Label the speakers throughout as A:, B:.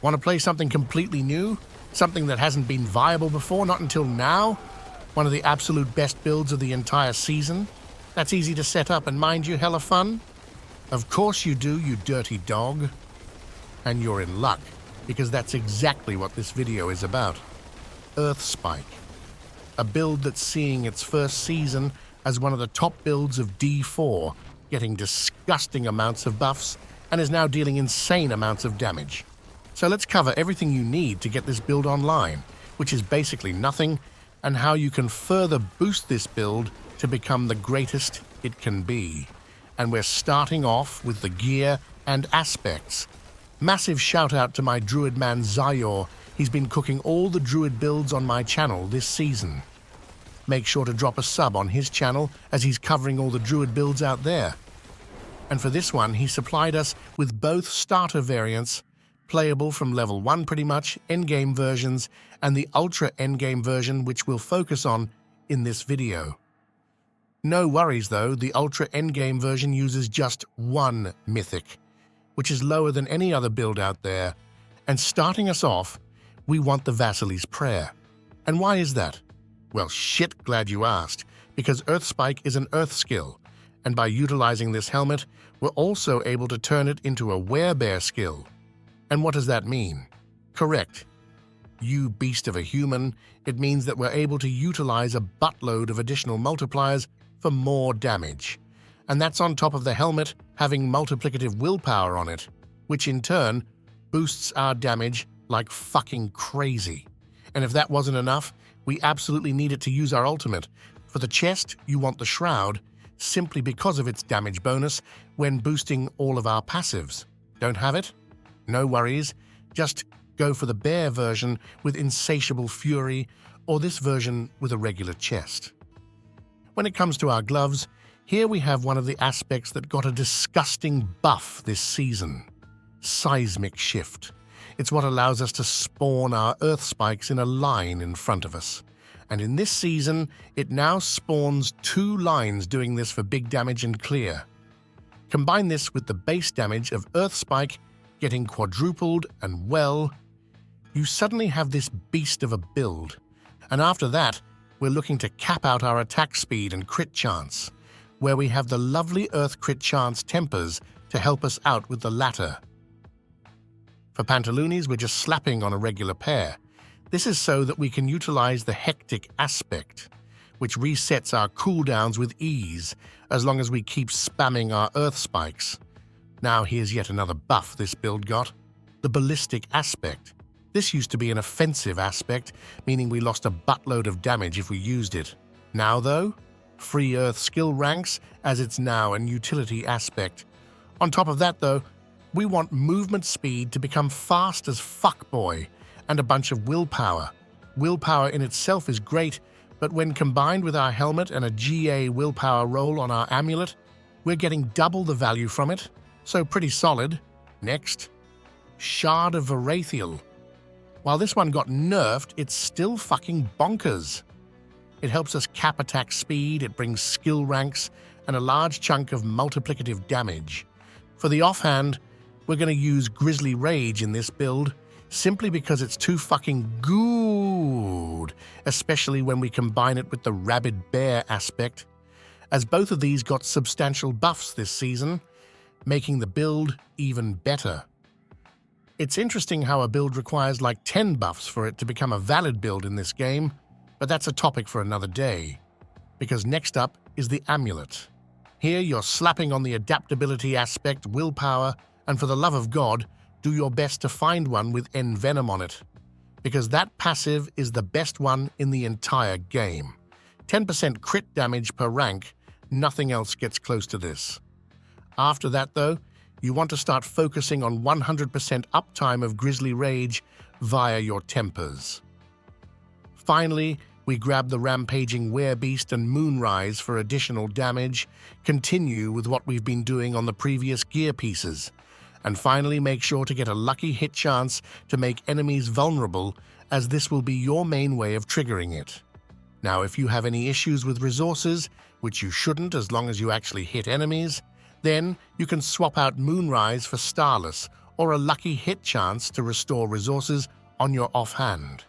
A: Want to play something completely new? Something that hasn't been viable before, not until now? One of the absolute best builds of the entire season? That's easy to set up and, mind you, hella fun? Of course you do, you dirty dog. And you're in luck, because that's exactly what this video is about. Earthspike. A build that's seeing its first season as one of the top builds of D4, getting disgusting amounts of buffs, and is now dealing insane amounts of damage. So let's cover everything you need to get this build online, which is basically nothing, and how you can further boost this build to become the greatest it can be. And we're starting off with the gear and aspects. Massive shout out to my Druid man Zayor. He's been cooking all the Druid builds on my channel this season. Make sure to drop a sub on his channel as he's covering all the Druid builds out there. And for this one, he supplied us with both starter variants, playable from level 1 pretty much, endgame versions, and the ultra endgame version, which we'll focus on in this video. No worries though, the ultra endgame version uses just one mythic, which is lower than any other build out there. And starting us off, we want the Vasili's Prayer. And why is that? Well, shit, glad you asked, because Earthspike is an earth skill, and by utilizing this helmet, we're also able to turn it into a werebear skill. And what does that mean? Correct. You beast of a human, it means that we're able to utilize a buttload of additional multipliers for more damage. And that's on top of the helmet having multiplicative willpower on it, which in turn boosts our damage like fucking crazy. And if that wasn't enough, we absolutely need it to use our ultimate. For the chest, you want the Shroud, simply because of its damage bonus when boosting all of our passives. Don't have it? No worries, just go for the bear version with Insatiable Fury, or this version with a regular chest. When it comes to our gloves, here we have one of the aspects that got a disgusting buff this season. Seismic Shift. It's what allows us to spawn our earth spikes in a line in front of us. And in this season, it now spawns 2 lines doing this for big damage and clear. Combine this with the base damage of earth spike getting quadrupled, and well, you suddenly have this beast of a build. And after that, we're looking to cap out our attack speed and crit chance, where we have the lovely earth crit chance tempers to help us out with the latter. For pantaloonies, we're just slapping on a regular pair. This is so that we can utilize the hectic aspect, which resets our cooldowns with ease as long as we keep spamming our earth spikes. Now here's yet another buff this build got, the ballistic aspect. This used to be an offensive aspect, meaning we lost a buttload of damage if we used it. Now though, free earth skill ranks, as it's now an utility aspect. On top of that though, we want movement speed to become fast as fuckboy, and a bunch of willpower. Willpower in itself is great, but when combined with our helmet and a GA willpower roll on our amulet, we're getting double the value from it, so pretty solid. Next, Shard of Varathiel. While this one got nerfed, it's still fucking bonkers. It helps us cap attack speed, it brings skill ranks, and a large chunk of multiplicative damage. For the offhand, we're going to use Grizzly Rage in this build, simply because it's too fucking good, especially when we combine it with the Rabid Bear aspect, as both of these got substantial buffs this season, making the build even better. It's interesting how a build requires like 10 buffs for it to become a valid build in this game, but that's a topic for another day. Because next up is the Amulet. Here you're slapping on the adaptability aspect, willpower, and for the love of God, do your best to find one with Envenom on it. Because that passive is the best one in the entire game. 10% crit damage per rank, nothing else gets close to this. After that though, you want to start focusing on 100% uptime of Grizzly Rage via your tempers. Finally, we grab the Rampaging Werebeast and Moonrise for additional damage, continue with what we've been doing on the previous gear pieces, and finally make sure to get a lucky hit chance to make enemies vulnerable, as this will be your main way of triggering it. Now, if you have any issues with resources, which you shouldn't as long as you actually hit enemies, then you can swap out Moonrise for Starless, or a lucky hit chance to restore resources on your offhand.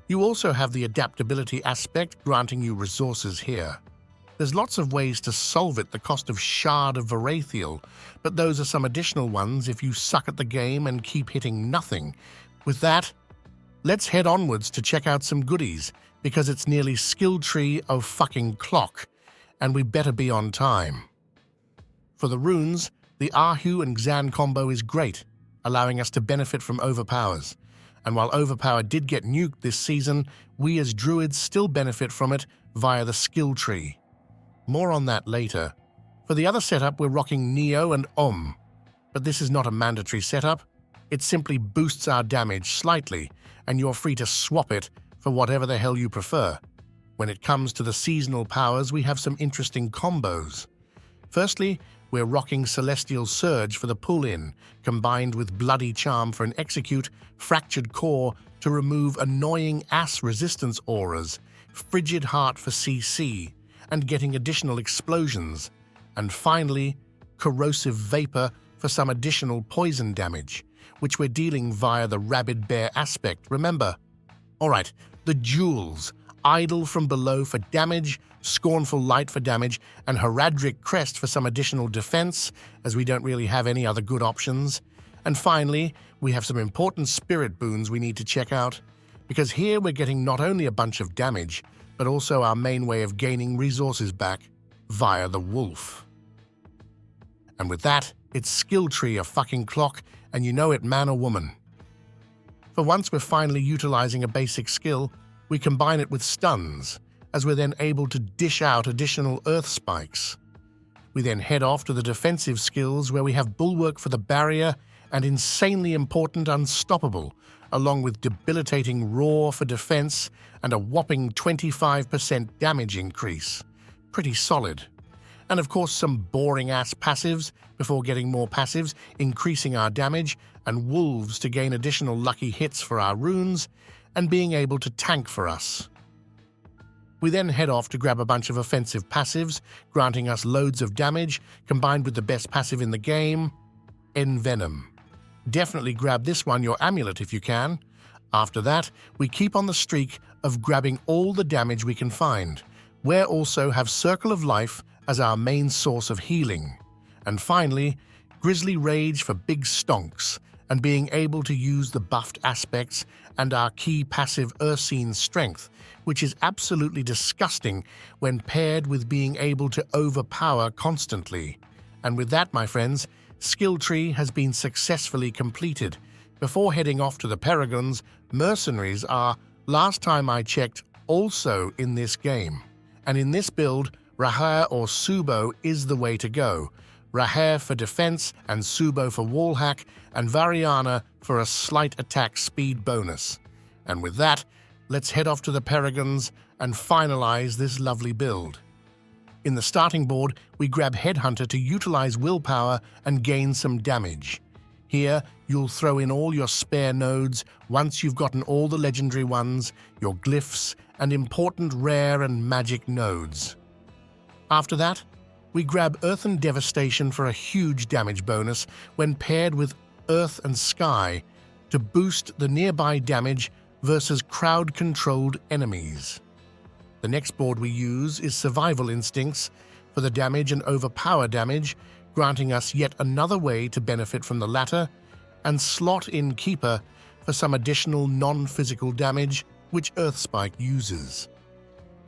A: You also have the adaptability aspect granting you resources here. There's lots of ways to solve it, the cost of Shard of Varathiel, but those are some additional ones if you suck at the game and keep hitting nothing. With that, let's head onwards to check out some goodies, because it's nearly skill tree of fucking clock, and we better be on time. For the runes, the Ahu and Xan combo is great, allowing us to benefit from overpowers. And while overpower did get nuked this season, we as druids still benefit from it via the skill tree. More on that later. For the other setup, we're rocking Neo and but this is not a mandatory setup. It simply boosts our damage slightly, and you're free to swap it for whatever the hell you prefer. When it comes to the seasonal powers, we have some interesting combos. Firstly, we're rocking Celestial Surge for the pull-in, combined with Bloody Charm for an execute, Fractured Core to remove annoying ass resistance auras, Frigid Heart for CC, and getting additional explosions, and finally, Corrosive Vapor for some additional poison damage, which we're dealing via the Rabid Bear aspect, remember? Alright, the jewels, Idle from Below for damage, Scornful Light for damage, and Heradric Crest for some additional defense, as we don't really have any other good options. And finally, we have some important spirit boons we need to check out, because here we're getting not only a bunch of damage, but also our main way of gaining resources back via the wolf. And with that, it's skill tree of fucking clock, and you know it, man or woman. For once we're finally utilizing a basic skill, we combine it with stuns, as we're then able to dish out additional earth spikes. We then head off to the defensive skills where we have Bulwark for the barrier and insanely important Unstoppable, along with debilitating Roar for defense and a whopping 25% damage increase. Pretty solid. And of course some boring-ass passives before getting more passives, increasing our damage, and Wolves to gain additional lucky hits for our runes, and being able to tank for us. We then head off to grab a bunch of offensive passives, granting us loads of damage, combined with the best passive in the game, Envenom. Definitely grab this one, your amulet, if you can. After that, we keep on the streak of grabbing all the damage we can find. We also have Circle of Life as our main source of healing. And finally, Grizzly Rage for big stonks, and being able to use the buffed aspects and our key passive Ursine Strength, which is absolutely disgusting when paired with being able to overpower constantly. And with that, my friends, Skill Tree has been successfully completed. Before heading off to the Paragons, Mercenaries are, last time I checked, also in this game. And in this build, Raher or Subo is the way to go. Raher for defense and Subo for wallhack, and Variana for a slight attack speed bonus. And with that, let's head off to the Paragons and finalize this lovely build. In the starting board, we grab Headhunter to utilize willpower and gain some damage. Here, you'll throw in all your spare nodes once you've gotten all the legendary ones, your glyphs, and important rare and magic nodes. After that, we grab Earthen Devastation for a huge damage bonus when paired with Earth and Sky to boost the nearby damage versus crowd-controlled enemies. The next board we use is Survival Instincts for the damage and overpower damage, granting us yet another way to benefit from the latter, and slot in Keeper for some additional non-physical damage which Earthspike uses.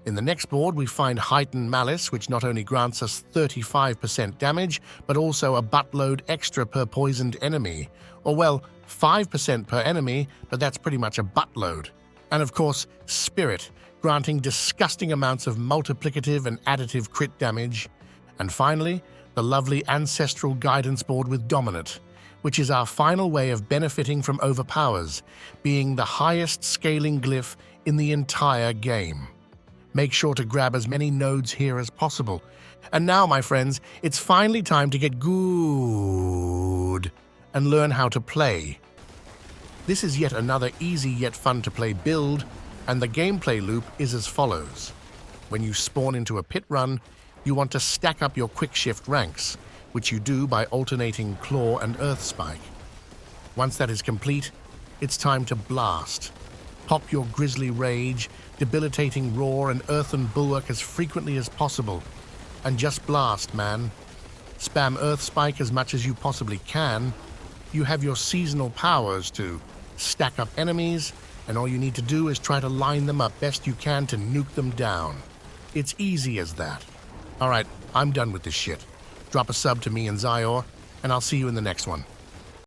A: In the next board, we find Heightened Malice, which not only grants us 35% damage, but also a buttload extra per poisoned enemy. Or well, 5% per enemy, but that's pretty much a buttload. And of course, Spirit, granting disgusting amounts of multiplicative and additive crit damage. And finally, the lovely Ancestral Guidance board with Dominate, which is our final way of benefiting from overpowers, being the highest scaling glyph in the entire game. Make sure to grab as many nodes here as possible. And now, my friends, it's finally time to get good and learn how to play. This is yet another easy yet fun to play build, and the gameplay loop is as follows. When you spawn into a pit run, you want to stack up your quick shift ranks, which you do by alternating Claw and Earthspike. Once that is complete, it's time to blast. Pop your Grizzly Rage, debilitating roar, and earthen bulwark as frequently as possible. And just blast, man. Spam Earth Spike as much as you possibly can. You have your seasonal powers to stack up enemies, and all you need to do is try to line them up best you can to nuke them down. It's easy as that. Alright, I'm done with this shit. Drop a sub to me and Zyor, and I'll see you in the next one.